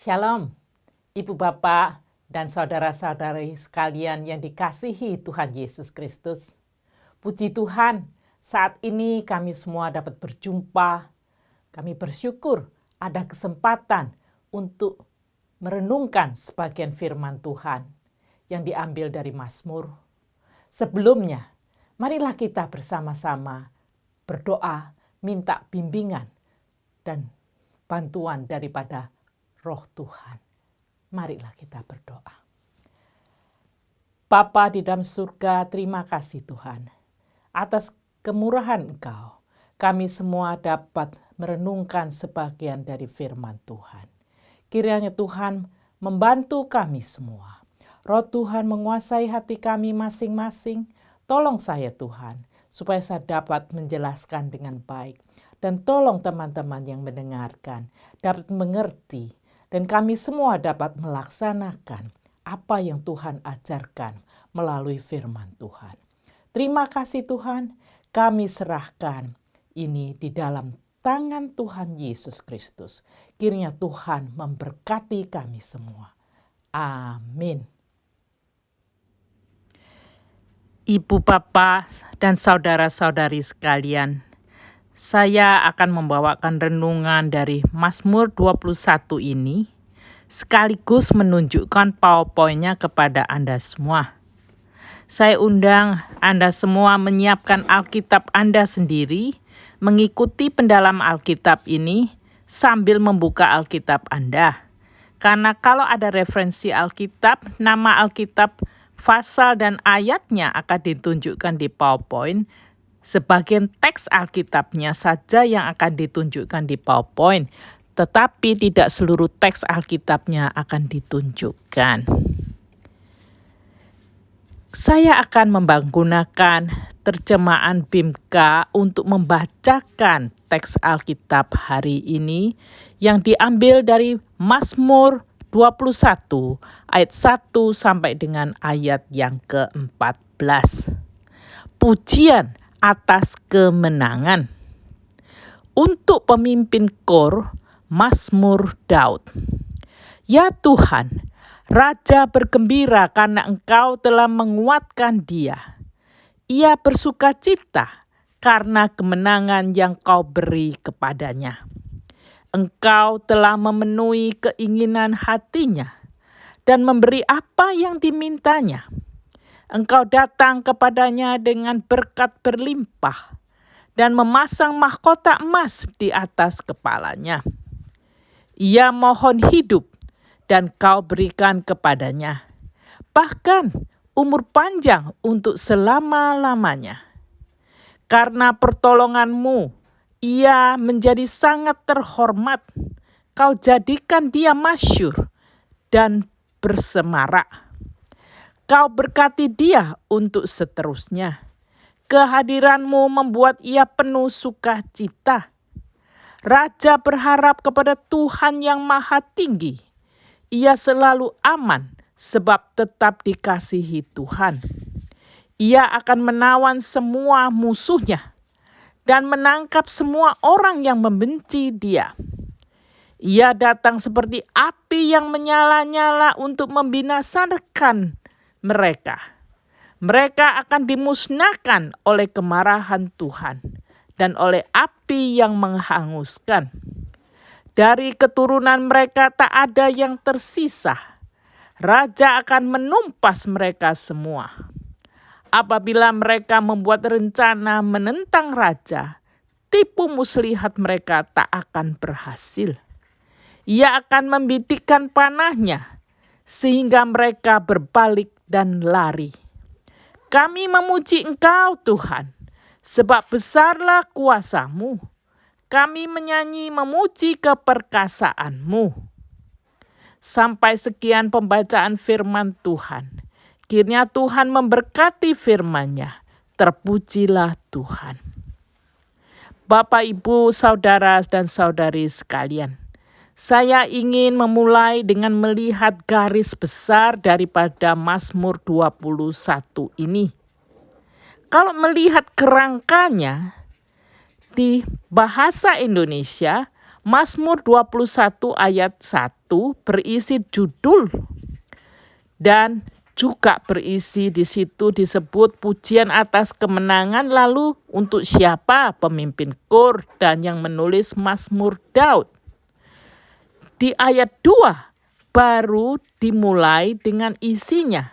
Shalom, Ibu Bapak dan saudara-saudari sekalian yang dikasihi Tuhan Yesus Kristus. Puji Tuhan, saat ini kami semua dapat berjumpa. Kami bersyukur ada kesempatan untuk merenungkan sebagian firman Tuhan yang diambil dari Mazmur. Sebelumnya, marilah kita bersama-sama berdoa, minta bimbingan dan bantuan daripada Roh Tuhan. Marilah kita berdoa. Bapa di dalam surga, terima kasih Tuhan. Atas kemurahan Engkau, kami semua dapat merenungkan sebagian dari firman Tuhan. Kiranya Tuhan membantu kami semua. Roh Tuhan menguasai hati kami masing-masing. Tolong saya Tuhan, supaya saya dapat menjelaskan dengan baik. Dan tolong teman-teman yang mendengarkan dapat mengerti. Dan kami semua dapat melaksanakan apa yang Tuhan ajarkan melalui firman Tuhan. Terima kasih Tuhan, kami serahkan ini di dalam tangan Tuhan Yesus Kristus. Kiranya Tuhan memberkati kami semua. Amin. Ibu, Bapak, dan saudara-saudari sekalian, saya akan membawakan renungan dari Mazmur 21 ini, sekaligus menunjukkan PowerPoint-nya kepada Anda semua. Saya undang Anda semua menyiapkan Alkitab Anda sendiri, mengikuti pendalam Alkitab ini sambil membuka Alkitab Anda. Karena kalau ada referensi Alkitab, nama Alkitab, pasal dan ayatnya akan ditunjukkan di PowerPoint. Sebagian teks Alkitabnya saja yang akan ditunjukkan di PowerPoint, tetapi tidak seluruh teks Alkitabnya akan ditunjukkan. Saya akan menggunakan terjemahan BIMK untuk membacakan teks Alkitab hari ini yang diambil dari Mazmur 21 ayat 1 sampai dengan ayat yang ke-14. Pujian atas kemenangan. Untuk pemimpin kor, Mazmur Daud. Ya Tuhan, Raja bergembira karena Engkau telah menguatkan dia. Ia bersukacita karena kemenangan yang Kau beri kepadanya. Engkau telah memenuhi keinginan hatinya dan memberi apa yang dimintanya. Engkau datang kepadanya dengan berkat berlimpah dan memasang mahkota emas di atas kepalanya. Ia mohon hidup dan Kau berikan kepadanya, bahkan umur panjang untuk selama-lamanya. Karena pertolongan-Mu, ia menjadi sangat terhormat. Kau jadikan dia masyhur dan bersemarak. Kau berkati dia untuk seterusnya. Kehadiran-Mu membuat ia penuh sukacita. Raja berharap kepada Tuhan yang Maha Tinggi. Ia selalu aman sebab tetap dikasihi Tuhan. Ia akan menawan semua musuhnya dan menangkap semua orang yang membenci dia. Ia datang seperti api yang menyala-nyala untuk membinasakan mereka. Mereka akan dimusnahkan oleh kemarahan Tuhan dan oleh api yang menghanguskan. Dari keturunan mereka tak ada yang tersisa. Raja akan menumpas mereka semua. Apabila mereka membuat rencana menentang raja, tipu muslihat mereka tak akan berhasil. Ia akan membitikkan panahnya sehingga mereka berbalik dan lari. Kami memuji Engkau Tuhan, sebab besarlah kuasa-Mu. Kami menyanyi memuji keperkasaan-Mu. Sampai sekian pembacaan firman Tuhan. Kiranya Tuhan memberkati firman-Nya. Terpujilah Tuhan. Bapak, Ibu, saudara dan saudari sekalian, saya ingin memulai dengan melihat garis besar daripada Mazmur 21 ini. Kalau melihat kerangkanya di bahasa Indonesia, Mazmur 21 ayat 1 berisi judul dan juga berisi di situ disebut pujian atas kemenangan, lalu untuk siapa? Pemimpin kor dan yang menulis Mazmur Daud. Di ayat 2 baru dimulai dengan isinya.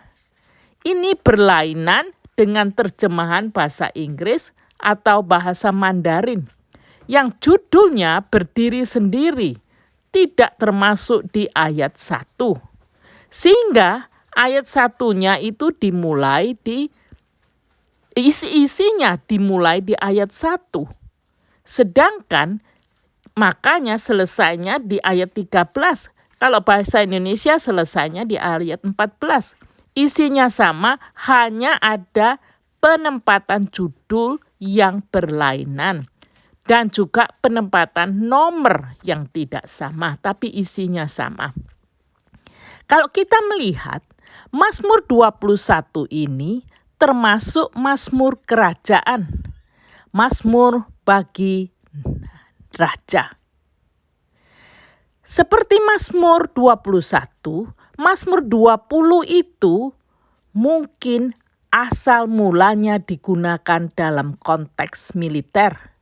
Ini berlainan dengan terjemahan bahasa Inggris atau bahasa Mandarin yang judulnya berdiri sendiri, tidak termasuk di ayat 1. Sehingga ayat 1-nya itu dimulai di isinya dimulai di ayat 1. Sedangkan makanya selesainya di ayat 13. Kalau bahasa Indonesia selesainya di ayat 14. Isinya sama, hanya ada penempatan judul yang berlainan dan juga penempatan nomor yang tidak sama, tapi isinya sama. Kalau kita melihat Mazmur 21 ini termasuk Mazmur kerajaan, Mazmur bagi raja. Seperti Mazmur 21, Mazmur 20 itu mungkin asal mulanya digunakan dalam konteks militer.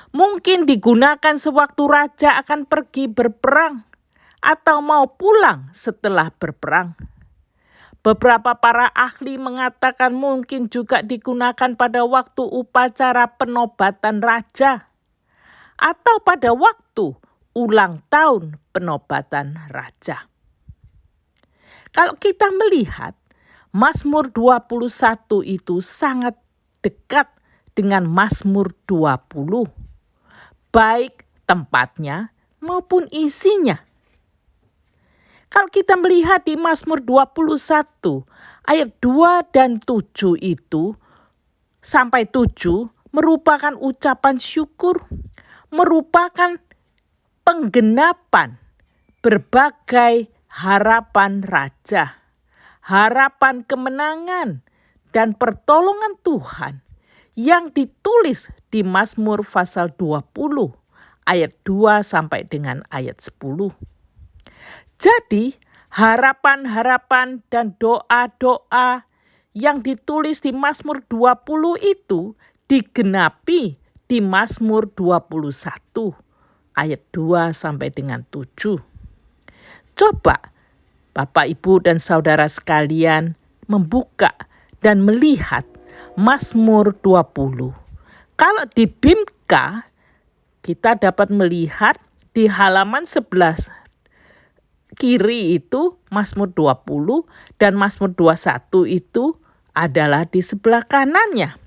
Mungkin digunakan sewaktu raja akan pergi berperang atau mau pulang setelah berperang. Beberapa para ahli mengatakan mungkin juga digunakan pada waktu upacara penobatan raja atau pada waktu ulang tahun penobatan raja. Kalau kita melihat Mazmur 21 itu sangat dekat dengan Mazmur 20. Baik tempatnya maupun isinya. Kalau kita melihat di Mazmur 21 ayat 2 dan 7 itu sampai 7 merupakan ucapan syukur, merupakan penggenapan berbagai harapan raja, harapan kemenangan dan pertolongan Tuhan yang ditulis di Mazmur pasal 20 ayat 2 sampai dengan ayat 10. Jadi harapan-harapan dan doa-doa yang ditulis di Mazmur 20 itu digenapi di Mazmur 21 ayat 2 sampai dengan 7. Coba Bapak, Ibu, dan saudara sekalian membuka dan melihat Mazmur 20. Kalau di BIMK kita dapat melihat di halaman 11 kiri itu Mazmur 20 dan Mazmur 21 itu adalah di sebelah kanannya.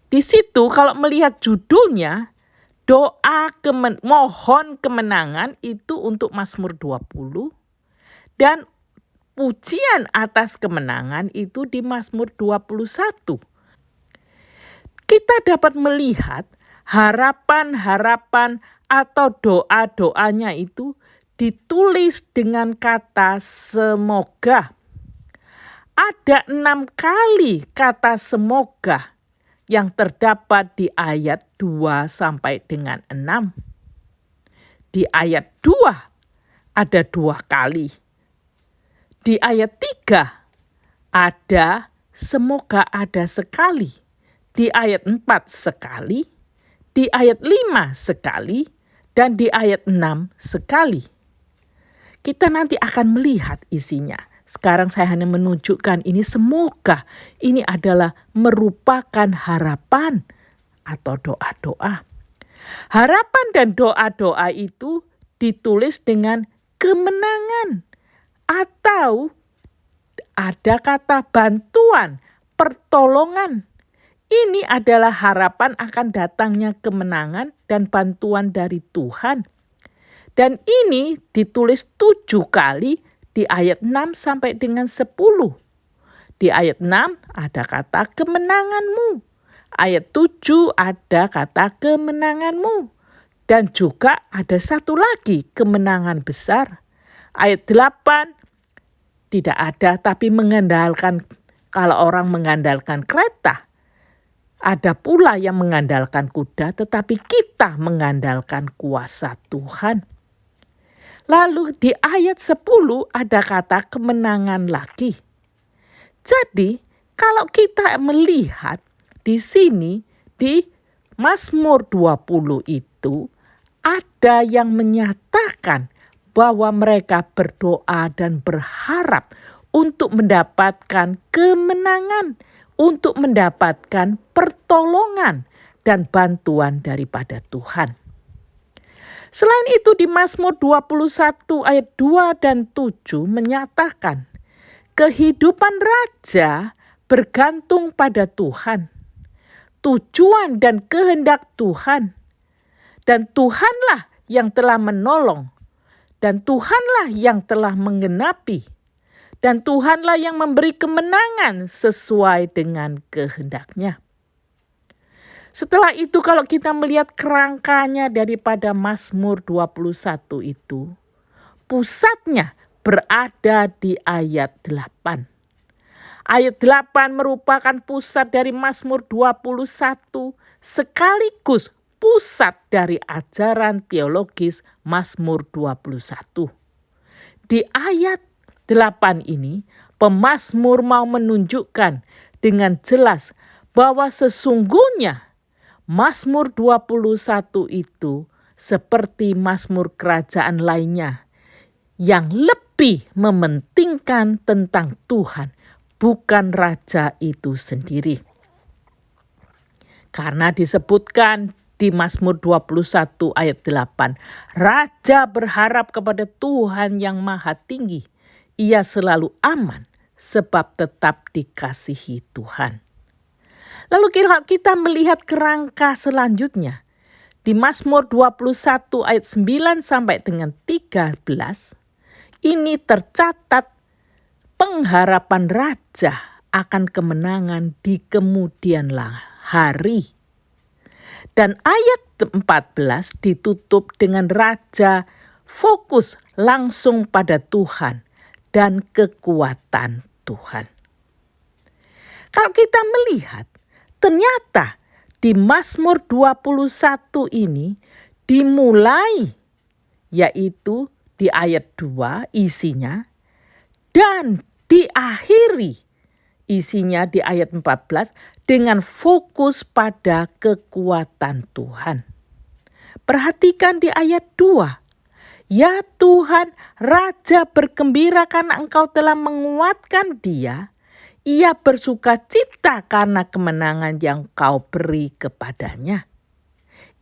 Di situ kalau melihat judulnya doa mohon kemenangan itu untuk Mazmur 20 dan pujian atas kemenangan itu di Mazmur 21. Kita dapat melihat harapan-harapan atau doa-doanya itu ditulis dengan kata semoga. Ada 6 kali kata semoga yang terdapat di ayat 2 sampai dengan 6. Di ayat 2 ada 2 kali. Di ayat 3 ada semoga ada sekali. Di ayat 4 sekali, di ayat 5 sekali, dan di ayat 6 sekali. Kita nanti akan melihat isinya. Sekarang saya hanya menunjukkan ini semoga. Ini adalah merupakan harapan atau doa-doa. Harapan dan doa-doa itu ditulis dengan kemenangan. Atau ada kata bantuan, pertolongan. Ini adalah harapan akan datangnya kemenangan dan bantuan dari Tuhan. Dan ini ditulis 7 kali di ayat 6 sampai dengan 10. Di ayat 6 ada kata kemenanganmu. Ayat 7 ada kata kemenanganmu. Dan juga ada satu lagi kemenangan besar. Ayat 8 tidak ada tapi mengandalkan, kalau orang mengandalkan kereta. Ada pula yang mengandalkan kuda, tetapi kita mengandalkan kuasa Tuhan. Lalu di ayat 10 ada kata kemenangan lagi. Jadi kalau kita melihat di sini di Mazmur 20 itu ada yang menyatakan bahwa mereka berdoa dan berharap untuk mendapatkan kemenangan, untuk mendapatkan pertolongan dan bantuan daripada Tuhan. Selain itu di Mazmur 21 ayat 2 dan 7 menyatakan kehidupan raja bergantung pada Tuhan, tujuan dan kehendak Tuhan, dan Tuhanlah yang telah menolong, dan Tuhanlah yang telah menggenapi, dan Tuhanlah yang memberi kemenangan sesuai dengan kehendak-Nya. Setelah itu kalau kita melihat kerangkanya daripada Mazmur 21 itu, pusatnya berada di ayat 8. Ayat 8 merupakan pusat dari Mazmur 21 sekaligus pusat dari ajaran teologis Mazmur 21. Di ayat 8 ini, pemazmur mau menunjukkan dengan jelas bahwa sesungguhnya Mazmur 21 itu seperti mazmur kerajaan lainnya yang lebih mementingkan tentang Tuhan, bukan raja itu sendiri. Karena disebutkan di Mazmur 21 ayat 8, raja berharap kepada Tuhan yang maha tinggi. Ia selalu aman sebab tetap dikasihi Tuhan. Lalu kita melihat kerangka selanjutnya. Di Mazmur 21 ayat 9 sampai dengan 13, ini tercatat pengharapan raja akan kemenangan di kemudian hari. Dan ayat 14 ditutup dengan raja fokus langsung pada Tuhan dan kekuatan Tuhan. Kalau kita melihat, ternyata di Mazmur 21 ini dimulai yaitu di ayat 2 isinya dan diakhiri isinya di ayat 14 dengan fokus pada kekuatan Tuhan. Perhatikan di ayat 2. Ya Tuhan, Raja bergembira karena Engkau telah menguatkan dia. Ia bersuka cita karena kemenangan yang Kau beri kepadanya.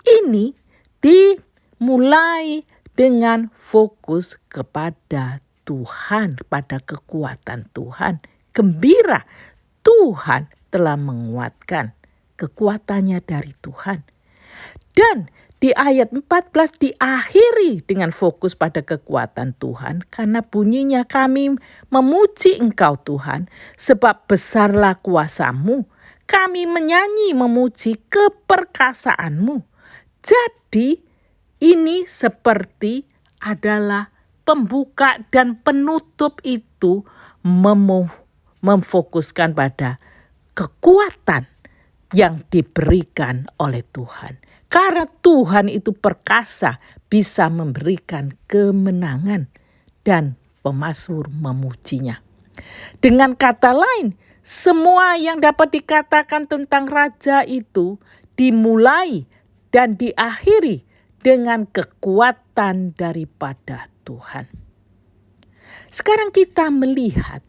Ini dimulai dengan fokus kepada Tuhan, pada kekuatan Tuhan. Gembira, Tuhan telah menguatkan, kekuatannya dari Tuhan. Dan di ayat 14 diakhiri dengan fokus pada kekuatan Tuhan karena bunyinya kami memuji Engkau Tuhan sebab besarlah kuasa-Mu. Kami menyanyi memuji keperkasaanmu. Jadi ini seperti adalah pembuka dan penutup itu memfokuskan pada kekuatan yang diberikan oleh Tuhan. Karena Tuhan itu perkasa, bisa memberikan kemenangan dan pemazmur memujinya. Dengan kata lain, semua yang dapat dikatakan tentang raja itu dimulai dan diakhiri dengan kekuatan daripada Tuhan. Sekarang kita melihat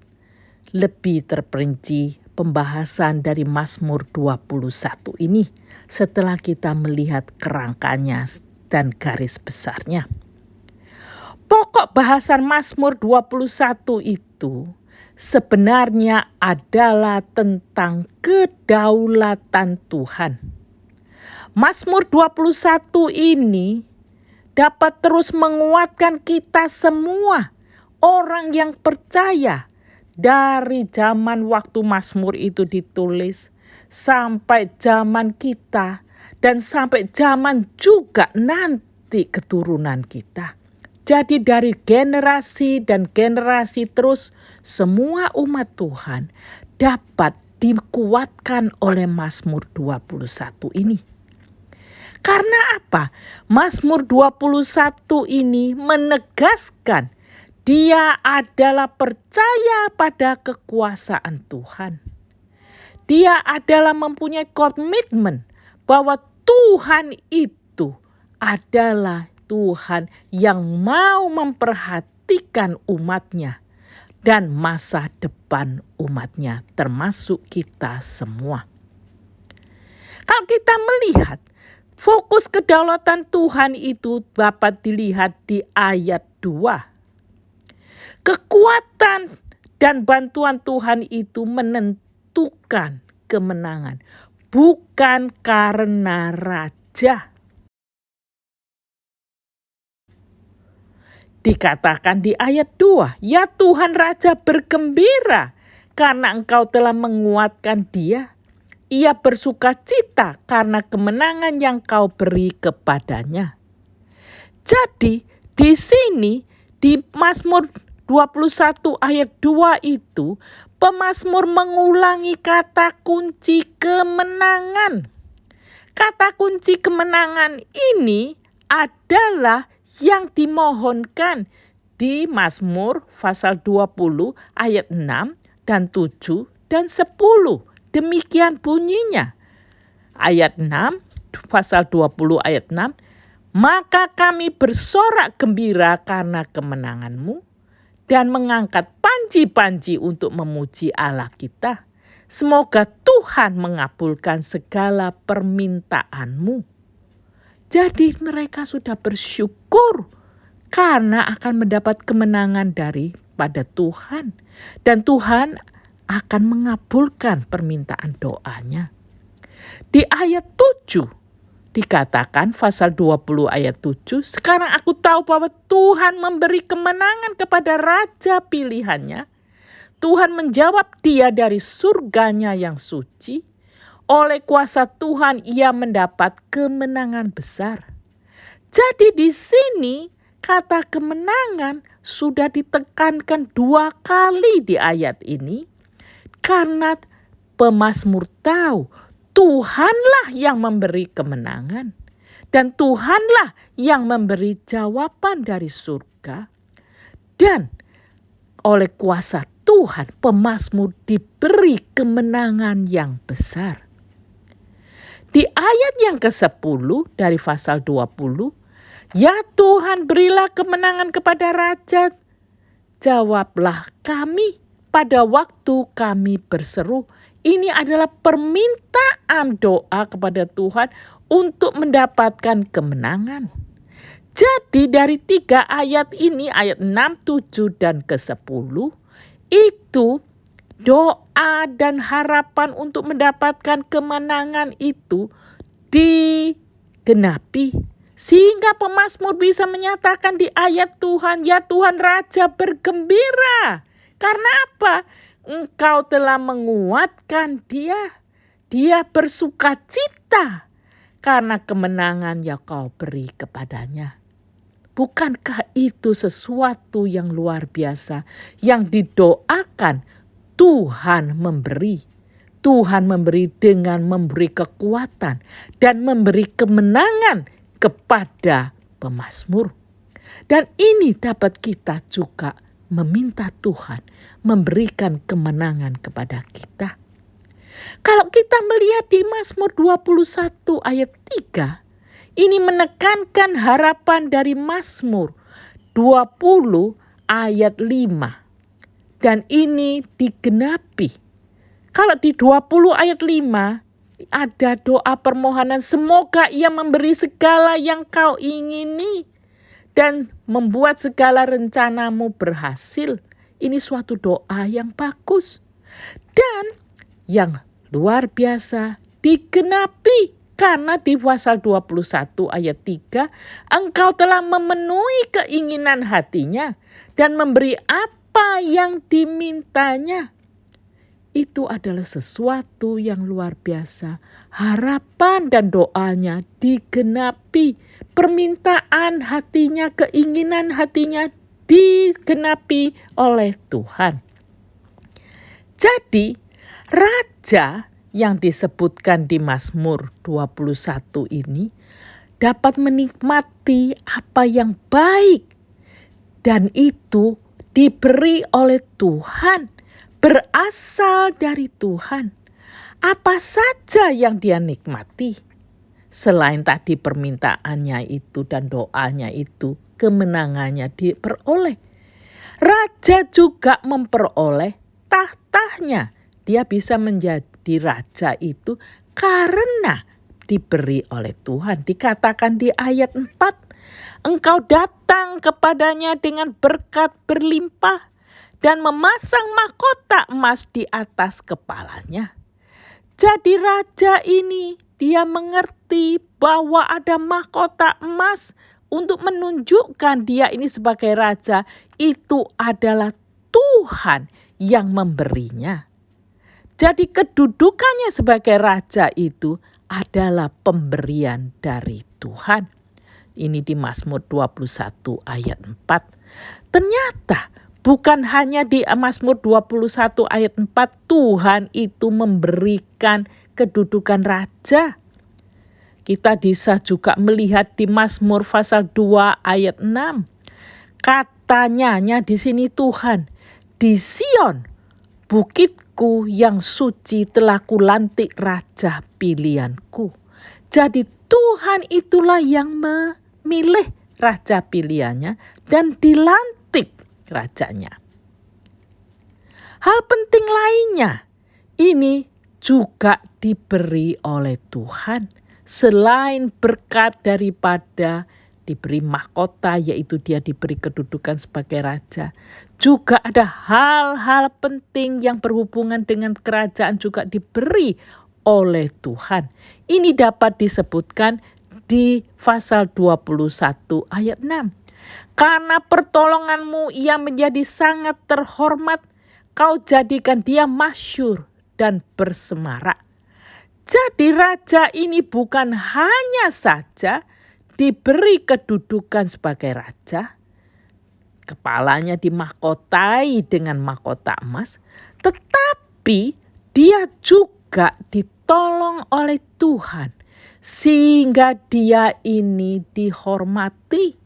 lebih terperinci pembahasan dari Mazmur 21 ini setelah kita melihat kerangkanya dan garis besarnya. Pokok bahasan Mazmur 21 itu sebenarnya adalah tentang kedaulatan Tuhan. Mazmur 21 ini dapat terus menguatkan kita semua orang yang percaya dari zaman waktu Mazmur itu ditulis sampai zaman kita dan sampai zaman juga nanti keturunan kita. Jadi dari generasi dan generasi terus semua umat Tuhan dapat dikuatkan oleh Mazmur 21 ini. Karena apa? Mazmur 21 ini menegaskan dia adalah percaya pada kekuasaan Tuhan. Dia adalah mempunyai komitmen bahwa Tuhan itu adalah Tuhan yang mau memperhatikan umatnya dan masa depan umatnya, termasuk kita semua. Kalau kita melihat fokus kedaulatan Tuhan itu dapat dilihat di ayat 2. Kekuatan dan bantuan Tuhan itu menentukan kemenangan, bukan karena raja. Dikatakan di ayat 2, ya Tuhan Raja bergembira karena engkau telah menguatkan dia. Ia bersuka cita karena kemenangan yang kau beri kepadanya. Jadi di sini di Mazmur 21 ayat 2 itu pemazmur mengulangi kata kunci kemenangan. Kata kunci kemenangan ini adalah yang dimohonkan di Mazmur pasal 20 ayat 6 dan 7 dan 10. Demikian bunyinya. Ayat 6, pasal 20 ayat 6. Maka kami bersorak gembira karena kemenanganmu dan mengangkat panji-panji untuk memuji Allah kita. Semoga Tuhan mengabulkan segala permintaanmu. Jadi mereka sudah bersyukur karena akan mendapat kemenangan daripada Tuhan. Dan Tuhan akan mengabulkan permintaan doanya. Di ayat 7 dikatakan pasal 20 ayat 7, sekarang aku tahu bahwa Tuhan memberi kemenangan kepada raja pilihannya. Tuhan menjawab dia dari surganya yang suci. Oleh kuasa Tuhan ia mendapat kemenangan besar. Jadi di sini kata kemenangan sudah ditekankan 2 kali di ayat ini. Karena pemazmur tahu Tuhanlah yang memberi kemenangan. Dan Tuhanlah yang memberi jawaban dari surga. Dan oleh kuasa Tuhan pemazmur diberi kemenangan yang besar. Di ayat yang ke-10 dari pasal 20. Ya Tuhan berilah kemenangan kepada raja. Jawablah kami pada waktu kami berseru. Ini adalah permintaan doa kepada Tuhan untuk mendapatkan kemenangan. Jadi dari 3 ayat ini, ayat 6, 7, dan ke-10, itu doa dan harapan untuk mendapatkan kemenangan itu digenapi. Sehingga pemazmur bisa menyatakan di ayat Tuhan, ya Tuhan Raja bergembira. Karena apa? Engkau telah menguatkan dia. Dia bersuka cita karena kemenangan yang kau beri kepadanya. Bukankah itu sesuatu yang luar biasa yang didoakan Tuhan memberi? Tuhan memberi dengan memberi kekuatan dan memberi kemenangan kepada pemazmur. Dan ini dapat kita juga meminta Tuhan memberikan kemenangan kepada kita. Kalau kita melihat di Mazmur 21 ayat 3, ini menekankan harapan dari Mazmur 20 ayat 5. Dan ini digenapi. Kalau di 20 ayat 5 ada doa permohonan, semoga ia memberi segala yang kau ingini dan membuat segala rencanamu berhasil. Ini suatu doa yang bagus. Dan yang luar biasa digenapi. Karena di pasal 21 ayat 3, engkau telah memenuhi keinginan hatinya dan memberi apa yang dimintanya. Itu adalah sesuatu yang luar biasa. Harapan dan doanya digenapi. Permintaan hatinya, keinginan hatinya digenapi oleh Tuhan. Jadi Raja yang disebutkan di Mazmur 21 ini dapat menikmati apa yang baik, dan itu diberi oleh Tuhan, berasal dari Tuhan. Apa saja yang dia nikmati, selain tadi permintaannya itu dan doanya itu, kemenangannya diperoleh. Raja juga memperoleh tahtanya. Dia bisa menjadi raja itu karena diberi oleh Tuhan. Dikatakan di ayat 4, engkau datang kepadanya dengan berkat berlimpah dan memasang mahkota emas di atas kepalanya. Jadi raja ini dia mengerti bahwa ada mahkota emas untuk menunjukkan dia ini sebagai raja. Itu adalah Tuhan yang memberinya. Jadi kedudukannya sebagai raja itu adalah pemberian dari Tuhan. Ini di Mazmur 21 ayat 4. Ternyata bukan hanya di Mazmur 21 ayat 4 Tuhan itu memberikan kedudukan raja. Kita bisa juga melihat di Mazmur pasal 2 ayat 6. Katanya di sini Tuhan, di Sion, bukitku yang suci telah kulantik raja pilihanku. Jadi Tuhan itulah yang memilih raja pilihannya dan dilantik rajanya. Hal penting lainnya, ini juga diberi oleh Tuhan. Selain berkat daripada diberi mahkota, yaitu dia diberi kedudukan sebagai raja. Juga ada hal-hal penting yang berhubungan dengan kerajaan juga diberi oleh Tuhan. Ini dapat disebutkan di pasal 21 ayat 6. Karena pertolonganmu ia menjadi sangat terhormat, kau jadikan dia masyhur dan bersemarak. Jadi raja ini bukan hanya saja diberi kedudukan sebagai raja, kepalanya dimahkotai dengan mahkota emas, tetapi dia juga ditolong oleh Tuhan sehingga dia ini dihormati.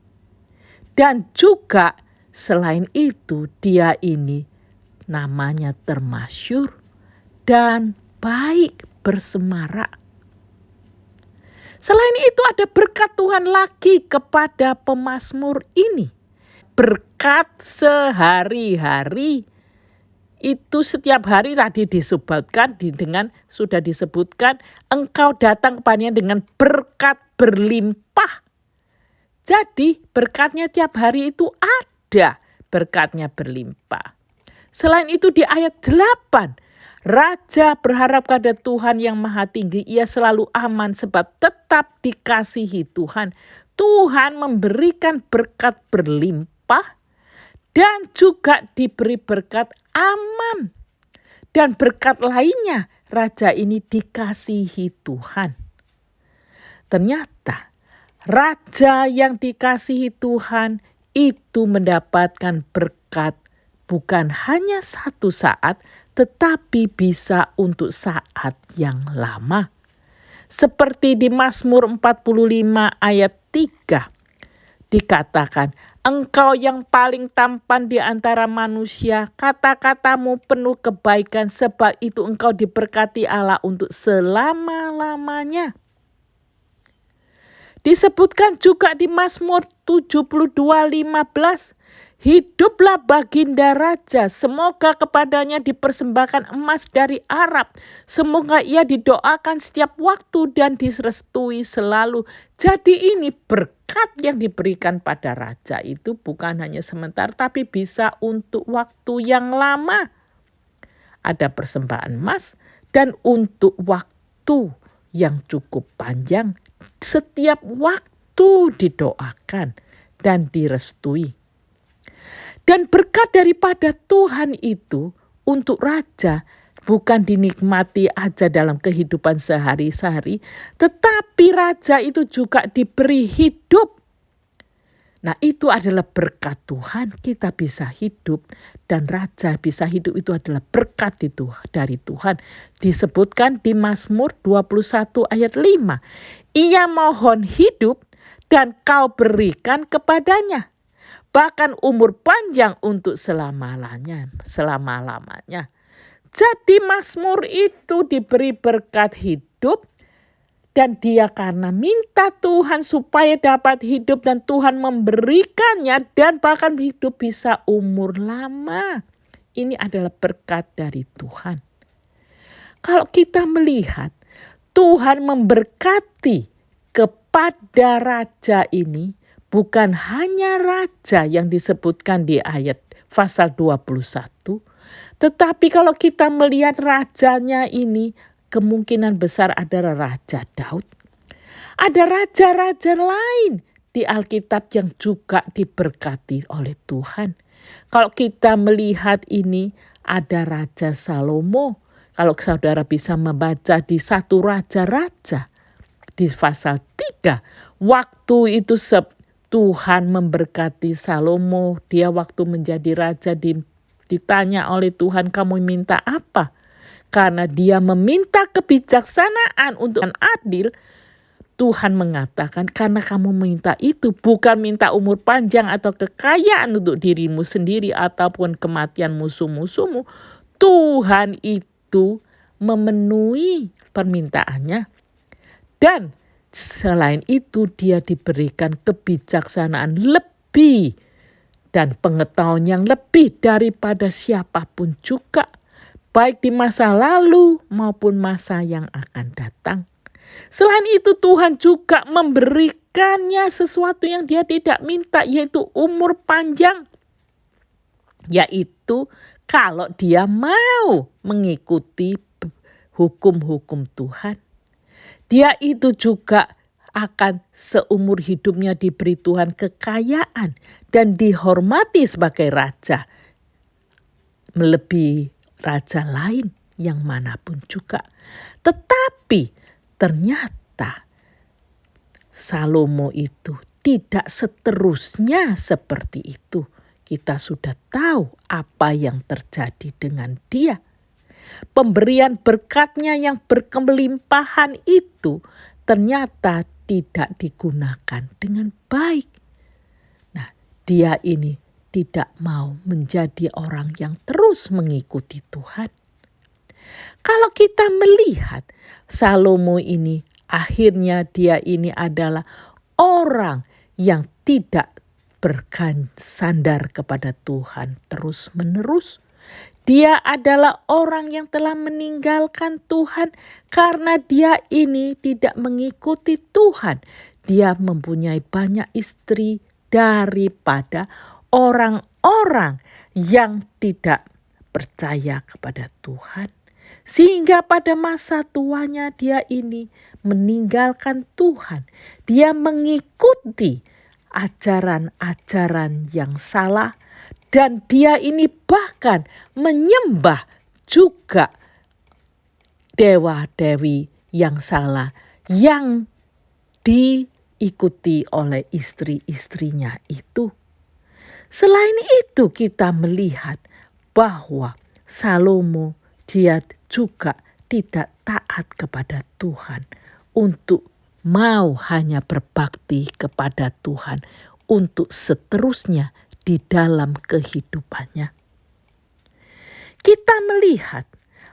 Dan juga selain itu dia ini namanya termasyhur dan baik, bersemarak. Selain itu ada berkat Tuhan lagi kepada pemazmur ini. Berkat sehari-hari. Itu setiap hari tadi disebutkan dengan sudah disebutkan engkau datang kepadanya dengan berkat berlimpah. Jadi berkatnya tiap hari itu ada, berkatnya berlimpah. Selain itu di ayat 8, raja berharap pada Tuhan yang maha tinggi, ia selalu aman sebab tetap dikasihi Tuhan. Tuhan memberikan berkat berlimpah dan juga diberi berkat aman. Dan berkat lainnya, raja ini dikasihi Tuhan. Ternyata raja yang dikasihi Tuhan itu mendapatkan berkat bukan hanya satu saat, tetapi bisa untuk saat yang lama. Seperti di Mazmur 45 ayat 3 dikatakan, engkau yang paling tampan di antara manusia, kata-katamu penuh kebaikan, sebab itu engkau diberkati Allah untuk selama-lamanya. Disebutkan juga di Mazmur 72:15, hiduplah baginda raja, semoga kepadanya dipersembahkan emas dari Arab, semoga ia didoakan setiap waktu dan direstui selalu. Jadi ini berkat yang diberikan pada raja itu bukan hanya sebentar, tapi bisa untuk waktu yang lama. Ada persembahan emas dan untuk waktu yang cukup panjang, setiap waktu didoakan dan direstui. Dan berkat daripada Tuhan itu untuk raja bukan dinikmati aja dalam kehidupan sehari-hari, tetapi raja itu juga diberi hidup. Nah, itu adalah berkat Tuhan, kita bisa hidup dan raja bisa hidup, itu adalah berkat itu dari Tuhan. Disebutkan di Mazmur 21 ayat 5. Ia mohon hidup dan kau berikan kepadanya, bahkan umur panjang untuk selama-lamanya. Jadi Mazmur itu diberi berkat hidup, dan dia karena minta Tuhan supaya dapat hidup dan Tuhan memberikannya dan bahkan hidup bisa umur lama. Ini adalah berkat dari Tuhan. Kalau kita melihat Tuhan memberkati kepada raja ini, bukan hanya raja yang disebutkan di ayat pasal 21, tetapi kalau kita melihat rajanya ini, kemungkinan besar adalah Raja Daud. Ada raja-raja lain di Alkitab yang juga diberkati oleh Tuhan. Kalau kita melihat ini, ada Raja Salomo. Kalau saudara bisa membaca di 1 Raja-Raja, di pasal 3, waktu itu Tuhan memberkati Salomo. Dia waktu menjadi raja ditanya oleh Tuhan, kamu minta apa? Karena dia meminta kebijaksanaan untuk adil, Tuhan mengatakan karena kamu minta itu, bukan minta umur panjang atau kekayaan untuk dirimu sendiri ataupun kematian musuh-musuhmu. Tuhan itu memenuhi permintaannya. Dan selain itu dia diberikan kebijaksanaan lebih dan pengetahuan yang lebih daripada siapapun juga, baik di masa lalu maupun masa yang akan datang. Selain itu Tuhan juga memberikannya sesuatu yang dia tidak minta, yaitu umur panjang. Yaitu kalau dia mau mengikuti hukum-hukum Tuhan. Dia itu juga akan seumur hidupnya diberi Tuhan kekayaan dan dihormati sebagai raja, melebihi raja lain yang manapun juga. Tetapi ternyata Salomo itu tidak seterusnya seperti itu. Kita sudah tahu apa yang terjadi dengan dia. Pemberian berkatnya yang berkelimpahan itu ternyata tidak digunakan dengan baik. Nah, dia ini tidak mau menjadi orang yang terus mengikuti Tuhan. Kalau kita melihat Salomo ini, akhirnya dia ini adalah orang yang tidak bersandar kepada Tuhan terus-menerus. Dia adalah orang yang telah meninggalkan Tuhan karena dia ini tidak mengikuti Tuhan. Dia mempunyai banyak istri daripada orang-orang yang tidak percaya kepada Tuhan. Sehingga pada masa tuanya dia ini meninggalkan Tuhan. Dia mengikuti ajaran-ajaran yang salah. Dan dia ini bahkan menyembah juga dewa-dewi yang salah yang diikuti oleh istri-istrinya itu. Selain itu kita melihat bahwa Salomo dia juga tidak taat kepada Tuhan untuk mau hanya berbakti kepada Tuhan untuk seterusnya di dalam kehidupannya. Kita melihat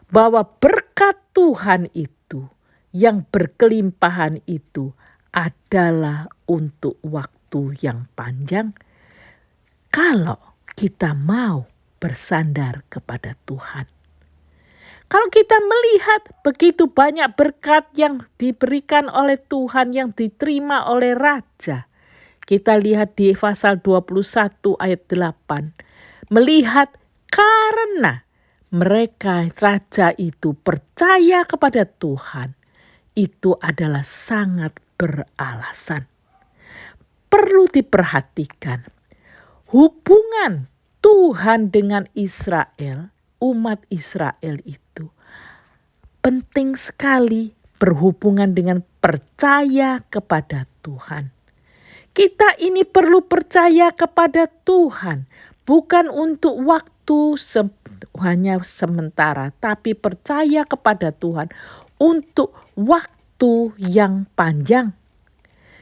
bahwa berkat Tuhan itu yang berkelimpahan itu adalah untuk waktu yang panjang kalau kita mau bersandar kepada Tuhan. Kalau kita melihat begitu banyak berkat yang diberikan oleh Tuhan yang diterima oleh raja, kita lihat di pasal 21 ayat 8. Melihat karena mereka raja itu percaya kepada Tuhan, itu adalah sangat beralasan. Perlu diperhatikan hubungan Tuhan dengan Israel, umat Israel itu penting sekali berhubungan dengan percaya kepada Tuhan. Kita ini perlu percaya kepada Tuhan, bukan untuk waktu hanya sementara, tapi percaya kepada Tuhan untuk waktu yang panjang.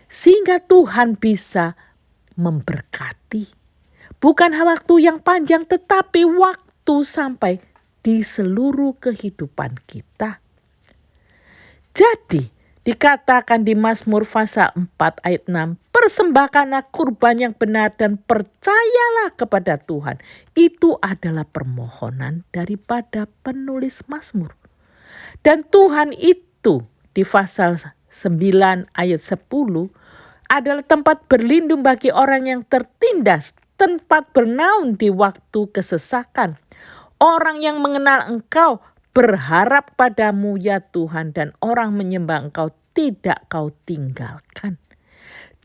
Sehingga Tuhan bisa memberkati. Bukan waktu yang panjang, tetapi waktu sampai di seluruh kehidupan kita. Jadi dikatakan di Mazmur pasal 4 ayat 6, persembahkanlah kurban yang benar dan percayalah kepada Tuhan. Itu adalah permohonan daripada penulis Mazmur. Dan Tuhan itu di pasal 9 ayat 10 adalah tempat berlindung bagi orang yang tertindas, tempat bernaung di waktu kesesakan. Orang yang mengenal Engkau berharap padamu ya Tuhan, dan orang menyembah Engkau tidak kau tinggalkan.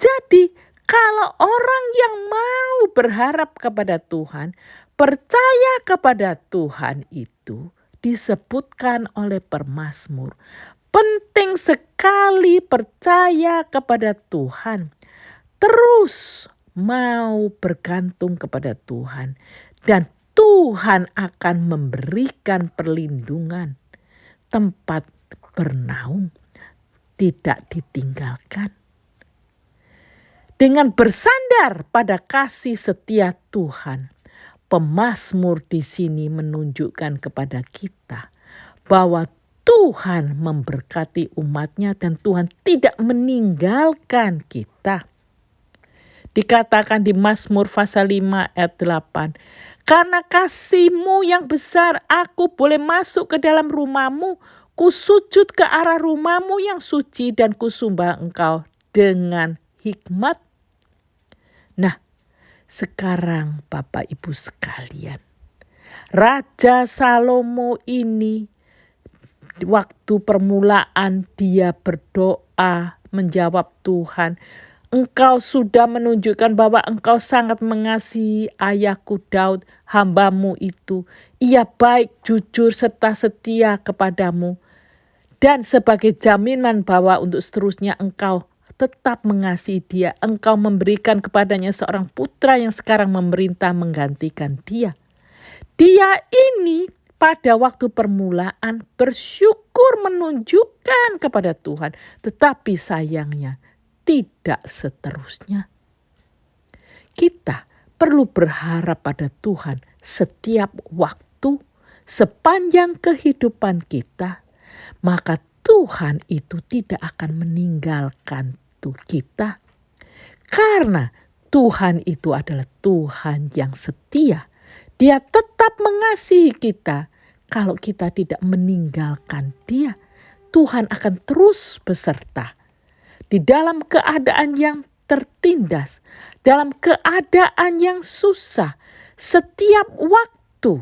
Jadi kalau orang yang mau berharap kepada Tuhan, percaya kepada Tuhan, itu disebutkan oleh pemazmur. Penting sekali percaya kepada Tuhan. Terus mau bergantung kepada Tuhan. Dan Tuhan akan memberikan perlindungan. Tempat bernaung. Tidak ditinggalkan. Dengan bersandar pada kasih setia Tuhan. Pemazmur di sini menunjukkan kepada kita bahwa Tuhan memberkati umatnya dan Tuhan tidak meninggalkan kita. Dikatakan di Mazmur pasal 5 ayat 8. Karena kasih-Mu yang besar, aku boleh masuk ke dalam rumah-Mu. Ku sujud ke arah rumah-Mu yang suci dan ku sembah Engkau dengan hikmat. Nah, sekarang Bapak Ibu sekalian, Raja Salomo ini waktu permulaan dia berdoa menjawab Tuhan, Engkau sudah menunjukkan bahwa Engkau sangat mengasihi ayahku Daud, hamba-Mu itu. Ia baik, jujur, serta setia kepadamu. Dan sebagai jaminan bahwa untuk seterusnya Engkau tetap mengasihi dia, Engkau memberikan kepadanya seorang putra yang sekarang memerintah menggantikan dia. Dia ini pada waktu permulaan bersyukur menunjukkan kepada Tuhan. Tetapi sayangnya tidak seterusnya. Kita perlu berharap pada Tuhan setiap waktu sepanjang kehidupan kita. Maka Tuhan itu tidak akan meninggalkan kita. Karena Tuhan itu adalah Tuhan yang setia. Dia tetap mengasihi kita. Kalau kita tidak meninggalkan dia, Tuhan akan terus beserta. Di dalam keadaan yang tertindas, dalam keadaan yang susah, setiap waktu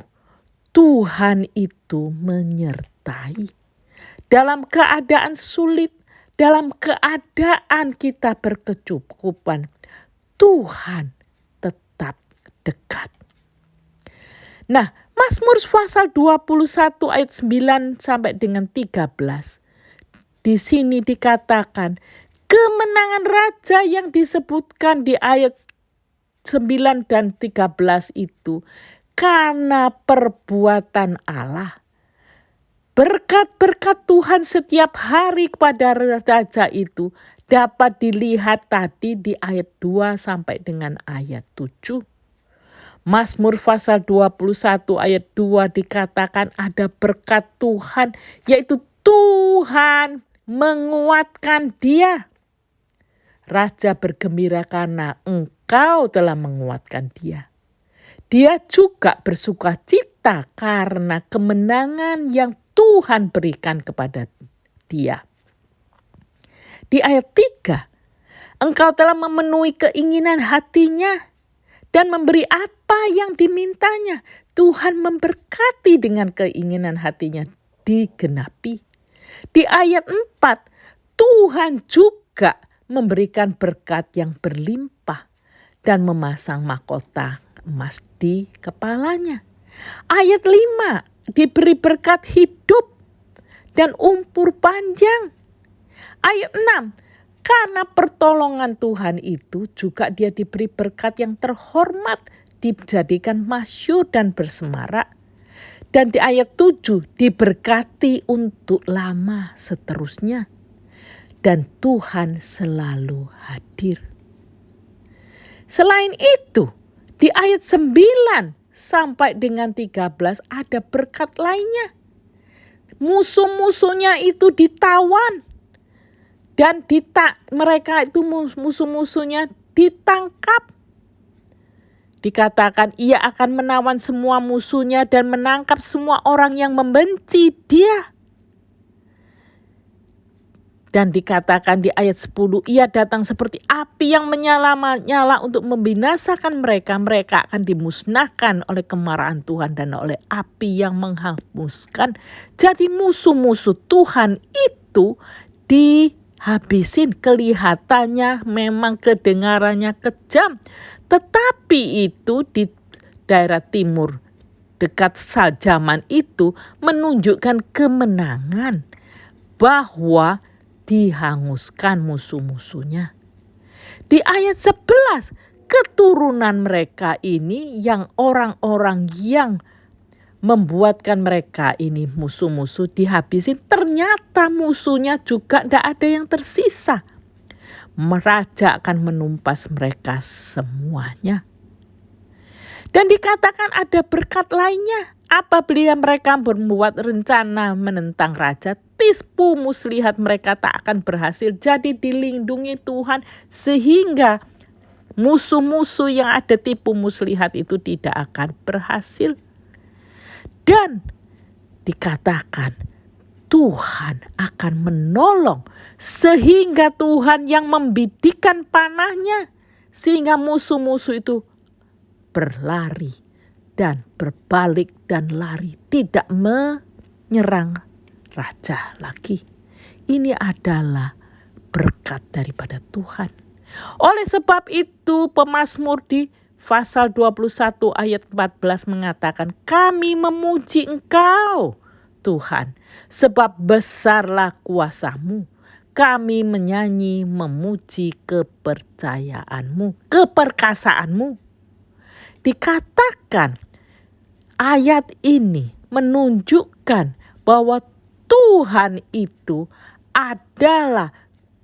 Tuhan itu menyertai. Dalam keadaan sulit, dalam keadaan kita berkecukupan, Tuhan tetap dekat. Nah, Mazmur pasal 21 ayat 9 sampai dengan 13. Di sini dikatakan kemenangan raja yang disebutkan di ayat 9 dan 13 itu karena perbuatan Allah. Berkat-berkat Tuhan setiap hari kepada raja itu dapat dilihat tadi di ayat 2 sampai dengan ayat 7. Mazmur pasal 21 ayat 2 dikatakan ada berkat Tuhan, yaitu Tuhan menguatkan dia. Raja bergembira karena Engkau telah menguatkan dia. Dia juga bersuka cita karena kemenangan yang Tuhan berikan kepada dia. Di ayat 3, Engkau telah memenuhi keinginan hatinya dan memberi apa yang dimintanya. Tuhan memberkati dengan keinginan hatinya digenapi. Di ayat 4, Tuhan juga memberikan berkat yang berlimpah dan memasang mahkota emas di kepalanya. Ayat 5, diberi berkat hidup dan umur panjang. Ayat 6, Karena pertolongan Tuhan itu juga dia diberi berkat yang terhormat, dijadikan masyhur dan bersemarak. Dan di ayat 7 diberkati untuk lama seterusnya. Dan Tuhan selalu hadir. Selain itu, di ayat 9 sampai dengan 13 ada berkat lainnya. Musuh-musuhnya itu ditawan. Dan mereka itu musuh-musuhnya ditangkap. Dikatakan ia akan menawan semua musuhnya dan menangkap semua orang yang membenci dia. Dan dikatakan di ayat 10, ia datang seperti api yang menyala-nyala untuk membinasakan mereka. Mereka akan dimusnahkan oleh kemarahan Tuhan dan oleh api yang menghanguskan. Jadi musuh-musuh Tuhan itu dihabisin. Kelihatannya memang kedengarannya kejam. Tetapi itu di daerah timur dekat zaman itu menunjukkan kemenangan. Bahwa dihanguskan musuh-musuhnya. Di ayat 11, keturunan mereka ini yang orang-orang yang membuatkan mereka ini musuh-musuh dihabisin. Ternyata musuhnya juga tidak ada yang tersisa. Raja akan menumpas mereka semuanya. Dan dikatakan ada berkat lainnya. Apabila mereka berbuat rencana menentang raja, tipu muslihat mereka tak akan berhasil. Jadi dilindungi Tuhan sehingga musuh-musuh yang ada tipu muslihat itu tidak akan berhasil. Dan dikatakan Tuhan akan menolong sehingga Tuhan yang membidikan panahnya sehingga musuh-musuh itu berlari dan berbalik dan lari, tidak menyerang raja lagi. Ini adalah berkat daripada Tuhan. Oleh sebab itu pemazmur di pasal 21 ayat 14 mengatakan, kami memuji Engkau Tuhan, sebab besarlah kuasa-Mu. Kami menyanyi memuji keperkasaanmu. Dikatakan ayat ini menunjukkan bahwa Tuhan itu adalah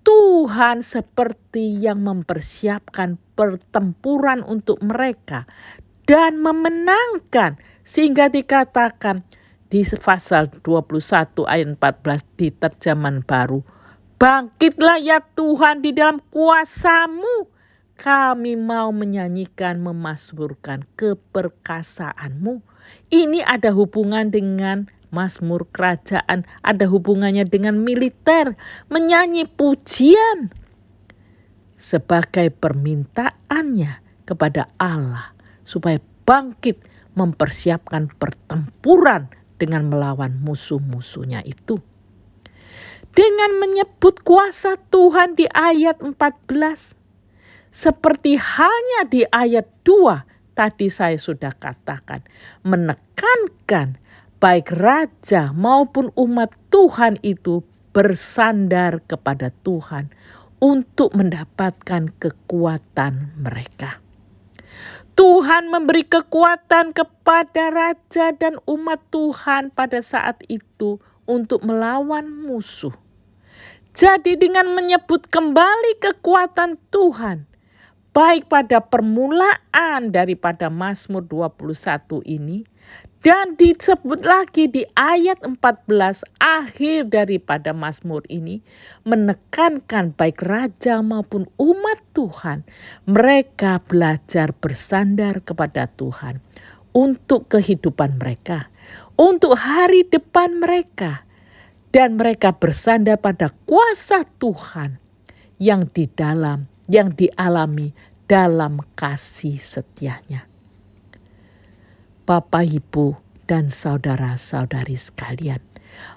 Tuhan seperti yang mempersiapkan pertempuran untuk mereka dan memenangkan. Sehingga dikatakan di pasal 21 ayat 14 di terjemahan baru, bangkitlah ya Tuhan di dalam kuasa-Mu. Kami mau menyanyikan, memazmurkan keperkasaanmu. Ini ada hubungan dengan mazmur kerajaan, ada hubungannya dengan militer. Menyanyi pujian sebagai permintaannya kepada Allah supaya bangkit mempersiapkan pertempuran dengan melawan musuh-musuhnya itu. Dengan menyebut kuasa Tuhan di ayat 14. Seperti halnya di ayat 2 tadi saya sudah katakan. Menekankan baik raja maupun umat Tuhan itu bersandar kepada Tuhan untuk mendapatkan kekuatan mereka. Tuhan memberi kekuatan kepada raja dan umat Tuhan pada saat itu untuk melawan musuh. Jadi dengan menyebut kembali kekuatan Tuhan, baik pada permulaan daripada Mazmur 21 ini, dan disebut lagi di ayat 14 akhir daripada Mazmur ini, menekankan baik raja maupun umat Tuhan, mereka belajar bersandar kepada Tuhan untuk kehidupan mereka, untuk hari depan mereka, dan mereka bersandar pada kuasa Tuhan yang dialami dalam kasih setianya. Bapak, Ibu, dan saudara-saudari sekalian,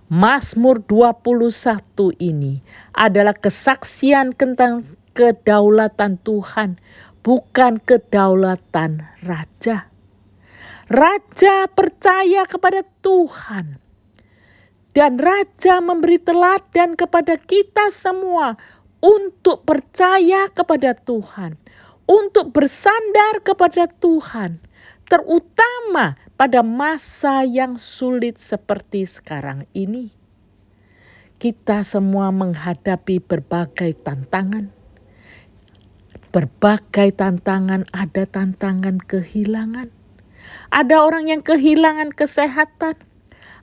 Mazmur 21 ini adalah kesaksian tentang kedaulatan Tuhan, bukan kedaulatan raja. Raja percaya kepada Tuhan, dan raja memberi teladan kepada kita semua untuk percaya kepada Tuhan, untuk bersandar kepada Tuhan, terutama pada masa yang sulit seperti sekarang ini. Kita semua menghadapi berbagai tantangan. Berbagai tantangan, ada tantangan kehilangan. Ada orang yang kehilangan kesehatan.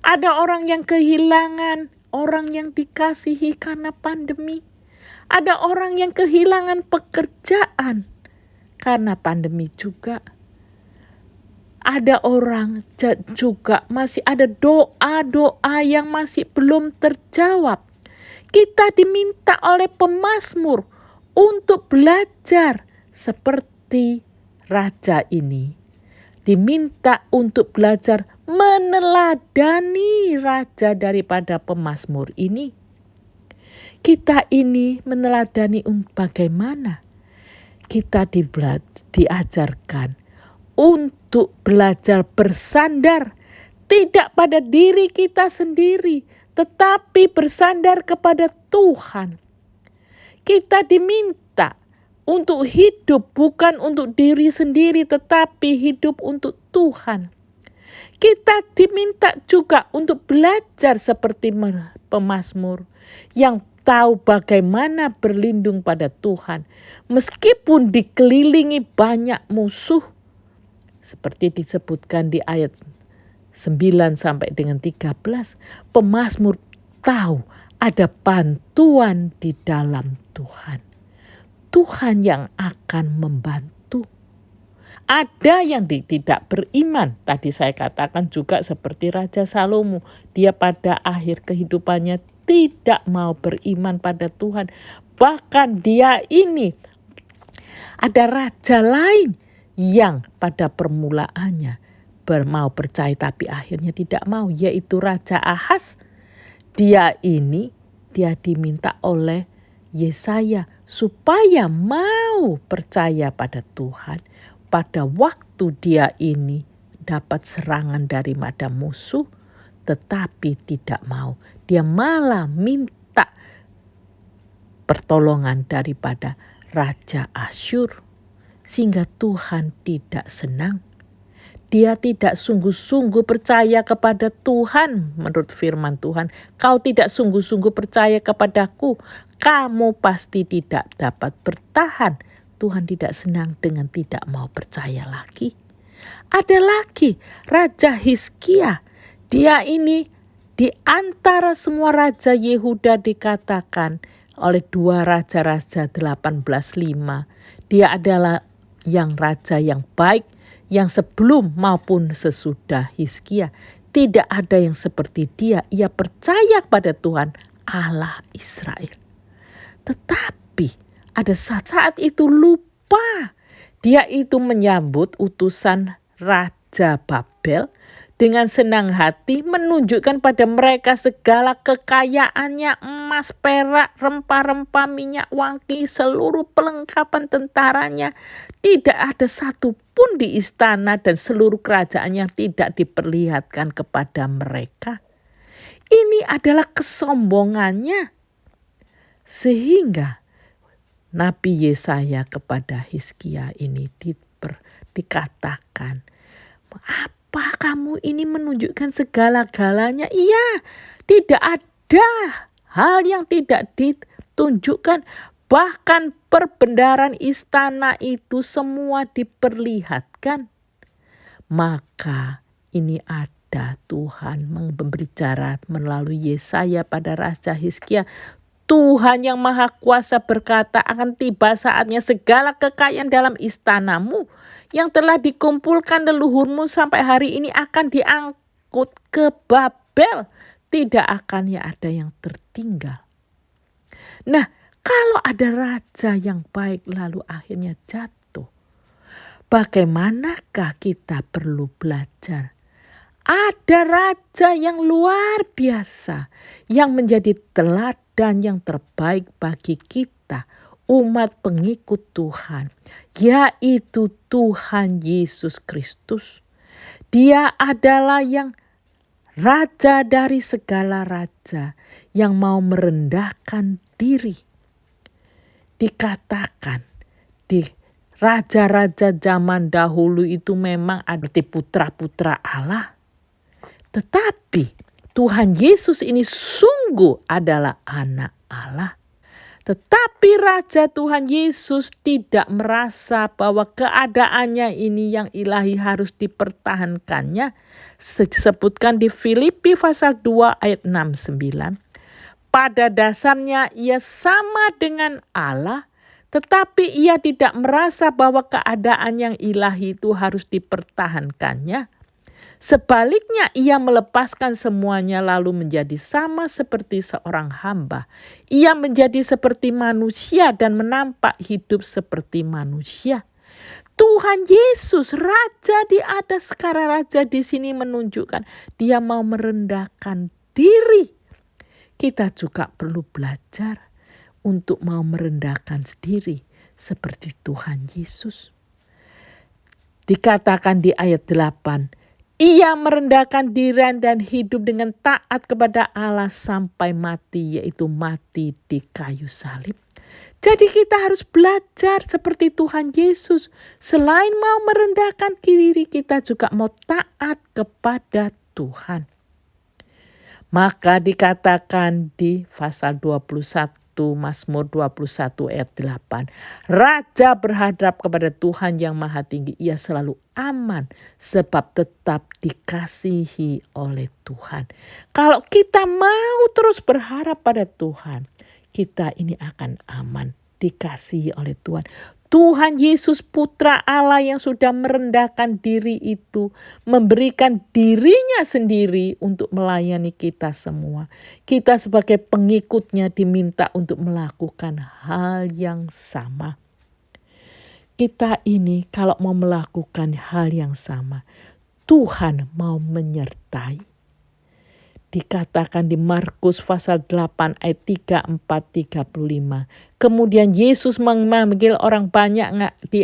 Ada orang yang kehilangan orang yang dikasihi karena pandemi. Ada orang yang kehilangan pekerjaan karena pandemi juga. Ada orang juga masih ada doa-doa yang masih belum terjawab. Kita diminta oleh pemazmur untuk belajar seperti raja ini. Diminta untuk belajar meneladani raja daripada pemazmur ini. Kita ini meneladani bagaimana kita diajarkan untuk belajar bersandar tidak pada diri kita sendiri, tetapi bersandar kepada Tuhan. Kita diminta untuk hidup bukan untuk diri sendiri, tetapi hidup untuk Tuhan. Kita diminta juga untuk belajar seperti pemazmur yang tahu bagaimana berlindung pada Tuhan. Meskipun dikelilingi banyak musuh, seperti disebutkan di ayat 9 sampai dengan 13, pemazmur tahu ada bantuan di dalam Tuhan. Tuhan yang akan membantu. Ada yang tidak beriman. Tadi saya katakan juga seperti Raja Salomo. Dia pada akhir kehidupannya tidak mau beriman pada Tuhan. Bahkan dia ini ada raja lain yang pada permulaannya mau percaya tapi akhirnya tidak mau, yaitu Raja Ahaz. Dia diminta oleh Yesaya supaya mau percaya pada Tuhan. Pada waktu dia ini dapat serangan dari mata musuh, tetapi tidak mau. Dia malah minta pertolongan daripada Raja Asyur. Sehingga Tuhan tidak senang. Dia tidak sungguh-sungguh percaya kepada Tuhan. Menurut firman Tuhan, kau tidak sungguh-sungguh percaya kepadaku, kamu pasti tidak dapat bertahan. Tuhan tidak senang dengan tidak mau percaya lagi. Ada lagi Raja Hizkia. Dia ini di antara semua raja Yehuda dikatakan oleh 2 Raja-Raja 18:5. Dia adalah yang raja yang baik, yang sebelum maupun sesudah Hizkia. Tidak ada yang seperti dia. Ia percaya pada Tuhan Allah Israel. Tetapi ada saat itu lupa. Dia itu menyambut utusan Raja Babel dengan senang hati, menunjukkan pada mereka segala kekayaannya, emas, perak, rempah-rempah, minyak wangi, seluruh perlengkapan tentaranya. Tidak ada satu pun di istana dan seluruh kerajaan yang tidak diperlihatkan kepada mereka. Ini adalah kesombongannya. Sehingga Nabi Yesaya kepada Hizkia ini dikatakan, apa kamu ini menunjukkan segala-galanya? Iya, tidak ada hal yang tidak ditunjukkan. Bahkan perbendaharaan istana itu semua diperlihatkan. Maka ini ada Tuhan berbicara melalui Yesaya pada Raja Hizkia. Tuhan yang Maha Kuasa berkata, akan tiba saatnya segala kekayaan dalam istanamu yang telah dikumpulkan leluhurmu sampai hari ini akan diangkut ke Babel. Tidak akan ada yang tertinggal. Nah, kalau ada raja yang baik lalu akhirnya jatuh, bagaimanakah kita perlu belajar? Ada raja yang luar biasa yang menjadi teladan yang terbaik bagi kita, umat pengikut Tuhan, yaitu Tuhan Yesus Kristus. Dia adalah yang raja dari segala raja yang mau merendahkan diri. dikatakan di raja-raja zaman dahulu itu memang ada putra-putra Allah. Tetapi Tuhan Yesus ini sungguh adalah anak Allah. Tetapi Raja Tuhan Yesus tidak merasa bahwa keadaannya ini yang ilahi harus dipertahankannya. Disebutkan di Filipi pasal 2 ayat 6-9. Pada dasarnya ia sama dengan Allah, tetapi ia tidak merasa bahwa keadaan yang ilahi itu harus dipertahankannya. Sebaliknya ia melepaskan semuanya lalu menjadi sama seperti seorang hamba. Ia menjadi seperti manusia dan menampak hidup seperti manusia. Tuhan Yesus, Raja di atas skala raja di sini menunjukkan dia mau merendahkan diri. Kita juga perlu belajar untuk mau merendahkan diri seperti Tuhan Yesus. Dikatakan di ayat 8, ia merendahkan diri dan hidup dengan taat kepada Allah sampai mati, yaitu mati di kayu salib. Jadi kita harus belajar seperti Tuhan Yesus. Selain mau merendahkan diri, kita juga mau taat kepada Tuhan. Maka dikatakan di pasal 21, Mazmur 21 ayat 8. Raja berhadap kepada Tuhan yang maha tinggi. Ia selalu aman sebab tetap dikasihi oleh Tuhan. Kalau kita mau terus berharap pada Tuhan, kita ini akan aman, dikasihi oleh Tuhan. Tuhan Yesus Putra Allah yang sudah merendahkan diri itu memberikan dirinya sendiri untuk melayani kita semua. Kita sebagai pengikutnya diminta untuk melakukan hal yang sama. Kita ini kalau mau melakukan hal yang sama, Tuhan mau menyertai. Dikatakan di Markus pasal 8 ayat 34-35. Kemudian Yesus memanggil orang banyak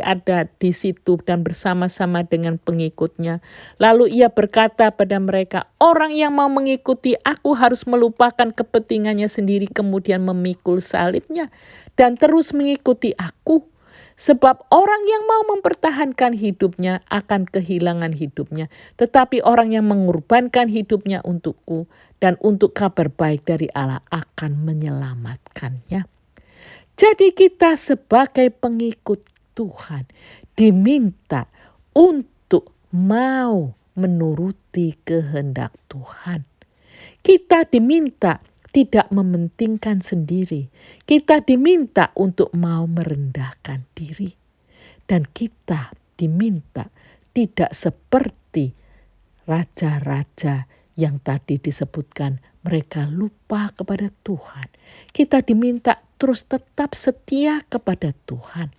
ada di situ dan bersama-sama dengan pengikutnya. Lalu ia berkata pada mereka, orang yang mau mengikuti aku harus melupakan kepentingannya sendiri kemudian memikul salibnya dan terus mengikuti aku. Sebab orang yang mau mempertahankan hidupnya akan kehilangan hidupnya. Tetapi orang yang mengorbankan hidupnya untukku dan untuk kabar baik dari Allah akan menyelamatkannya. Jadi kita sebagai pengikut Tuhan diminta untuk mau menuruti kehendak Tuhan. Kita diminta tidak mementingkan sendiri. Kita diminta untuk mau merendahkan diri. Dan kita diminta tidak seperti raja-raja yang tadi disebutkan. Mereka lupa kepada Tuhan. Kita diminta terus tetap setia kepada Tuhan.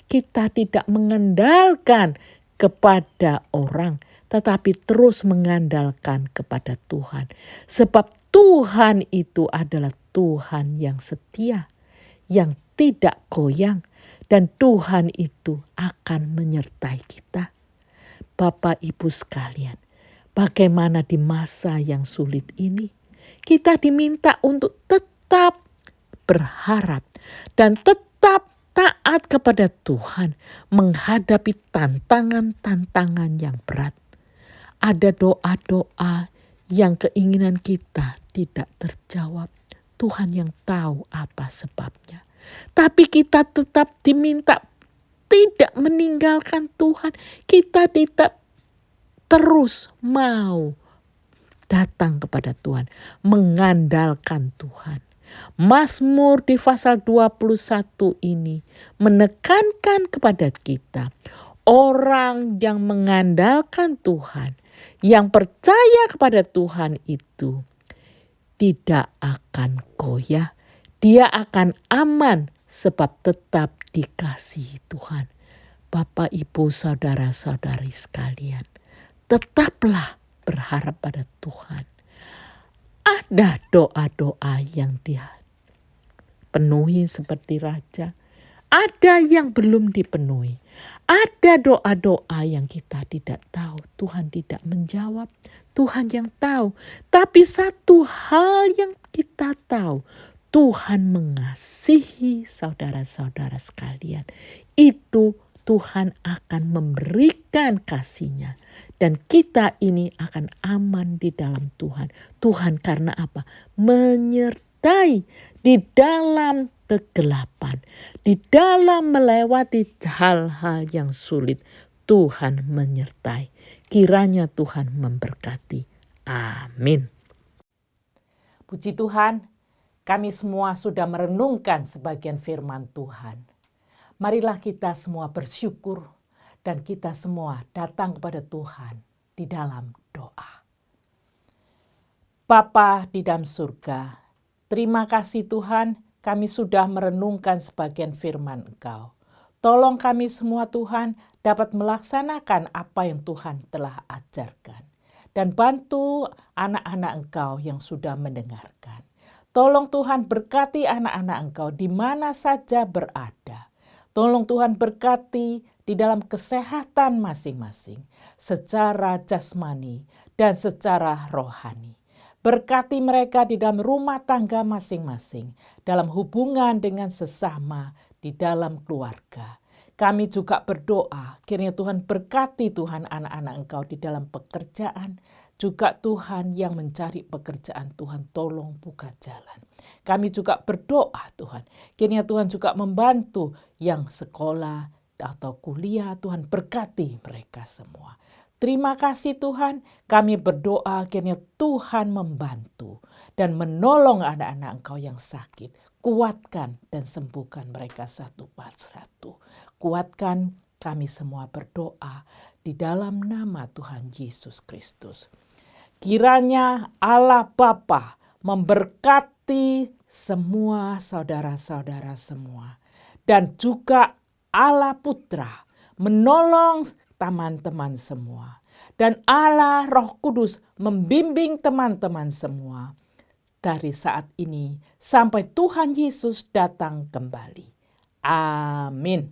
Kita tidak mengandalkan kepada orang, tetapi terus mengandalkan kepada Tuhan. Sebab Tuhan itu adalah Tuhan yang setia, yang tidak goyang, dan Tuhan itu akan menyertai kita. Bapak Ibu sekalian, bagaimana di masa yang sulit ini, kita diminta untuk tetap berharap dan tetap taat kepada Tuhan menghadapi tantangan-tantangan yang berat. Ada doa-doa yang keinginan kita tidak terjawab. Tuhan yang tahu apa sebabnya. Tapi kita tetap diminta tidak meninggalkan Tuhan. Kita tidak terus mau datang kepada Tuhan, mengandalkan Tuhan. Mazmur di pasal 21 ini menekankan kepada kita, orang yang mengandalkan Tuhan, yang percaya kepada Tuhan itu tidak akan goyah. Dia akan aman sebab tetap dikasihi Tuhan. Bapak, Ibu, saudara-saudari sekalian, tetaplah berharap pada Tuhan. Ada doa-doa yang dipenuhi seperti raja. Ada yang belum dipenuhi. Ada doa-doa yang kita tidak tahu. Tuhan tidak menjawab. Tuhan yang tahu. Tapi satu hal yang kita tahu. Tuhan mengasihi saudara-saudara sekalian, itu Tuhan akan memberikan kasih-Nya. Dan kita ini akan aman di dalam Tuhan. Tuhan karena apa? Menyertai di dalam kegelapan. Di dalam melewati hal-hal yang sulit. Tuhan menyertai. Kiranya Tuhan memberkati. Amin. Puji Tuhan, kami semua sudah merenungkan sebagian firman Tuhan. Marilah kita semua bersyukur dan kita semua datang kepada Tuhan di dalam doa. Bapa di dalam surga, terima kasih Tuhan, kami sudah merenungkan sebagian firman Engkau. Tolong kami semua Tuhan dapat melaksanakan apa yang Tuhan telah ajarkan. Dan bantu anak-anak Engkau yang sudah mendengarkan. Tolong Tuhan berkati anak-anak Engkau di mana saja berada. Tolong Tuhan berkati di dalam kesehatan masing-masing secara jasmani dan secara rohani. Berkati mereka di dalam rumah tangga masing-masing, dalam hubungan dengan sesama, di dalam keluarga. Kami juga berdoa, kiranya Tuhan berkati Tuhan anak-anak Engkau di dalam pekerjaan, juga Tuhan yang mencari pekerjaan, Tuhan tolong buka jalan. Kami juga berdoa Tuhan, kiranya Tuhan juga membantu yang sekolah atau kuliah, Tuhan berkati mereka semua. Terima kasih Tuhan, kami berdoa kiranya Tuhan membantu dan menolong anak-anak Engkau yang sakit. Kuatkan dan sembuhkan mereka satu persatu. Kuatkan kami semua berdoa di dalam nama Tuhan Yesus Kristus. Kiranya Allah Bapa memberkati semua saudara-saudara semua. Dan juga Allah Putra menolong teman-teman semua. Dan Allah Roh Kudus membimbing teman-teman semua. Dari saat ini sampai Tuhan Yesus datang kembali. Amin.